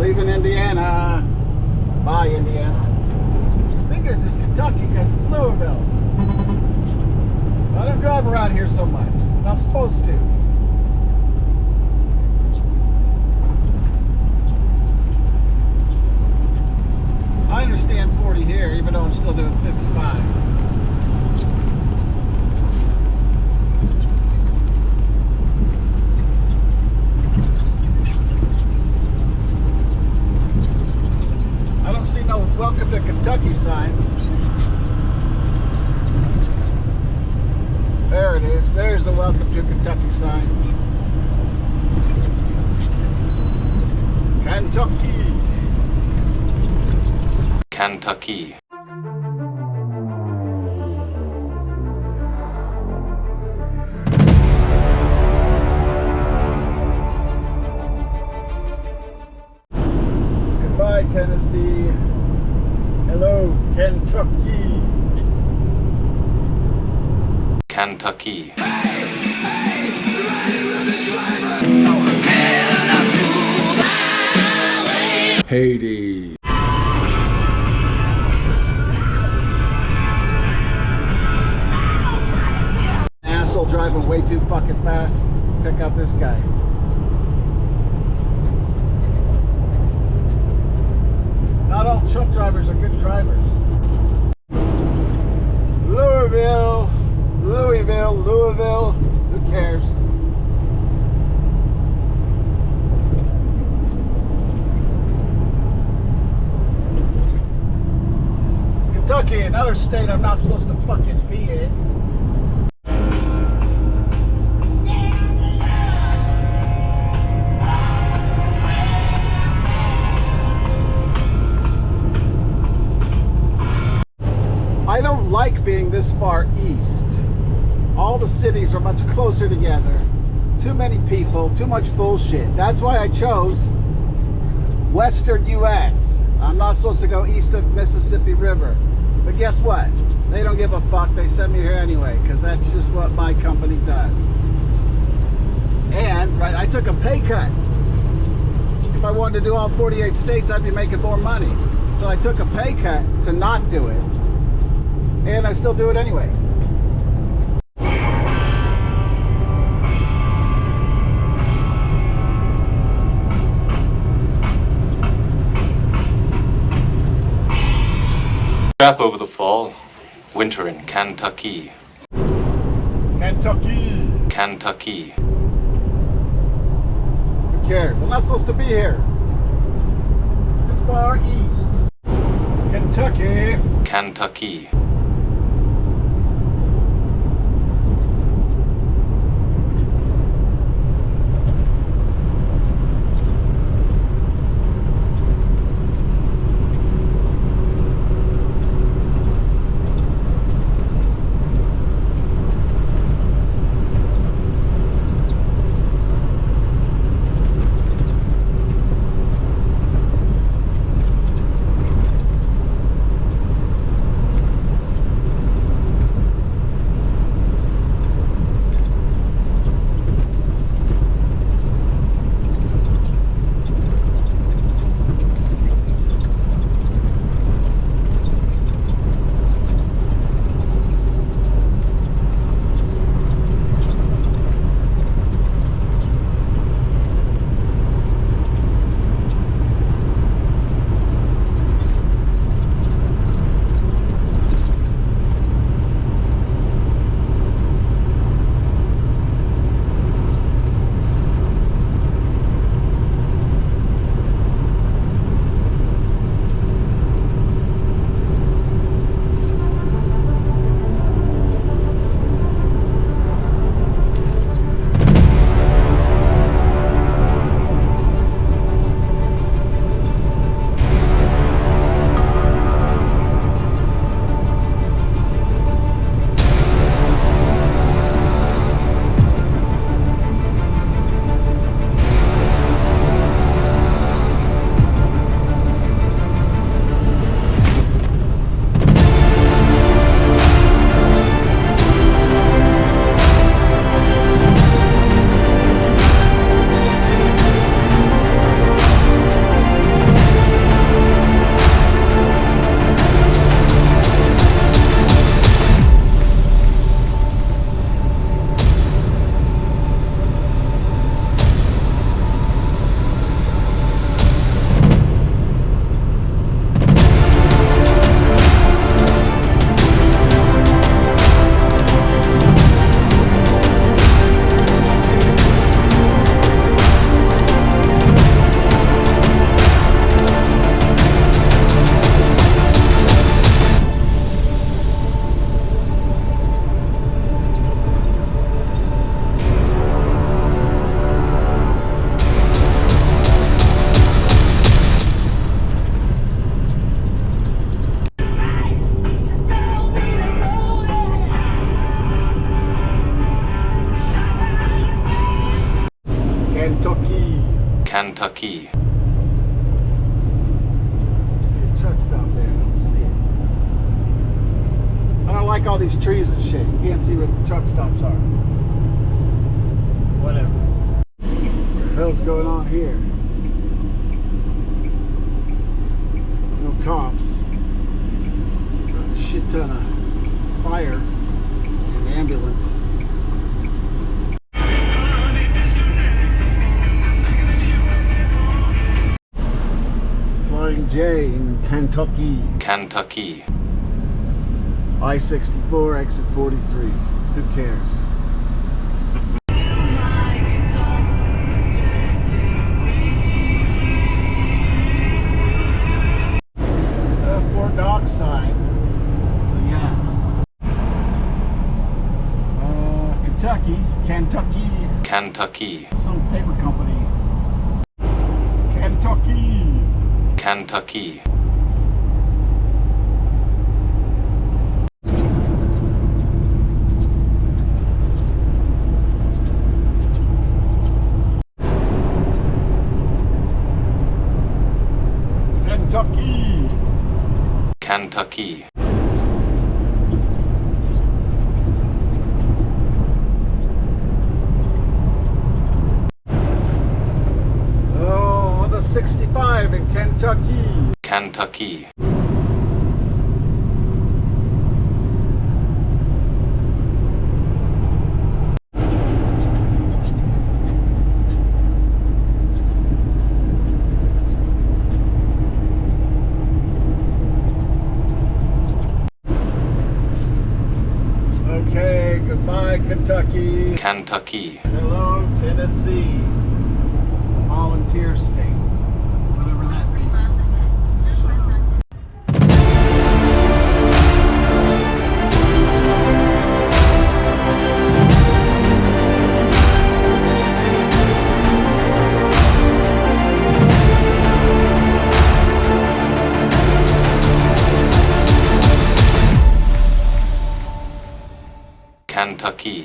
leaving Indiana. Bye, Indiana. I think this is Kentucky because it's Louisville. I don't drive around here so much. Not supposed to. I understand 40 here, even though I'm still doing 55. I don't see no welcome to Kentucky signs. There it is. There's the welcome to Kentucky sign. Kentucky. Kentucky. Goodbye, Tennessee. Hello, Kentucky. Kentucky. Haiti. Asshole driving way too fucking fast. Check out this guy. Not all truck drivers are good drivers. Louisville, who cares? Kentucky, another state I'm not supposed to fucking be in. I don't like being this far east. All the cities are much closer together. Too many people, too much bullshit. That's why I chose Western US. I'm not supposed to go east of Mississippi River. But guess what? They don't give a fuck. They send me here anyway, because that's just what my company does. And, right, I took a pay cut. If I wanted to do all 48 states, I'd be making more money. So I took a pay cut to not do it. And I still do it anyway. Wrap over the fall. Winter in Kentucky. Kentucky. Kentucky. Who cares? I'm not supposed to be here. Too far east. Kentucky. Kentucky. like all these trees and shit. You can't see where the truck stops are. Whatever. What the hell's going on here? No cops. A shit ton of fire and ambulance. Flying J in Kentucky. Kentucky. I-64, exit 43. Who cares? Fort Dockside. So yeah. Kentucky. Kentucky. Some paper company. Kentucky. Kentucky. Kentucky. Kentucky. Oh, on the 65 in Kentucky. Kentucky. Okay, goodbye Kentucky. Kentucky. Hello Tennessee. Volunteer state. Whatever that means. Shut up. Kentucky.